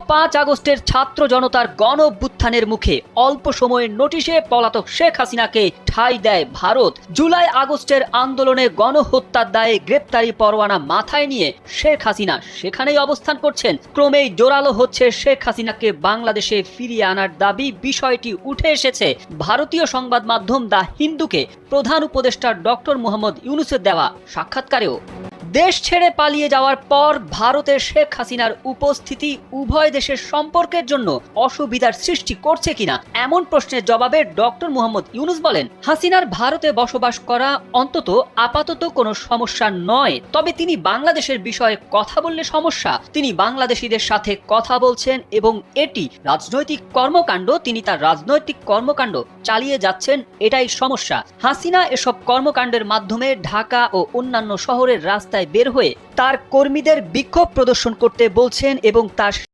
5 আগস্টের ছাত্র জনতার গণ অভ্যুত্থানের মুখে অল্প সময়ের নোটিশে পলাতক শেখ হাসিনাকে ঠাঁই দেয় ভারত। জুলাই আগস্টের আন্দোলনে গণহত্যার দায়ে গ্রেপ্তারি পরোয়ানা মাথায় নিয়ে শেখ হাসিনা সেখানেই অবস্থান করছেন। ক্রমেই জোরালো হচ্ছে শেখ হাসিনাকে বাংলাদেশে ফিরিয়ে আনার দাবি। বিষয়টি উঠে এসেছে ভারতীয় সংবাদ মাধ্যম দ্য হিন্দুকে প্রধান উপদেষ্টা ডক্টর মোহাম্মদ ইউনূসের দেওয়া সাক্ষাৎকারেও। দেশ ছেড়ে পালিয়ে যাওয়ার পর ভারতে শেখ হাসিনার উপস্থিতি উভয় দেশের সম্পর্কের জন্য অসুবিধার সৃষ্টি করছে কিনা এমন প্রশ্নের জবাবে ডক্টর মোহাম্মদ ইউনূস বলেন, হাসিনার ভারতে বসবাস করা অন্তত আপাতত কোনো সমস্যা নয়, তবে তিনি বাংলাদেশের বিষয়ে কথা বললে সমস্যা। তিনি বাংলাদেশিদের সাথে কথা বলছেন এবং এটি রাজনৈতিক কর্মকাণ্ড। তিনি তার রাজনৈতিক কর্মকাণ্ড চালিয়ে যাচ্ছেন, এটাই সমস্যা। হাসিনা এসব কর্মকাণ্ডের মাধ্যমে ঢাকা ও অন্যান্য শহরের রাস্তায় বের হয়ে তার কর্মীদের বিক্ষোভ প্রদর্শন করতে বলছেন এবং তার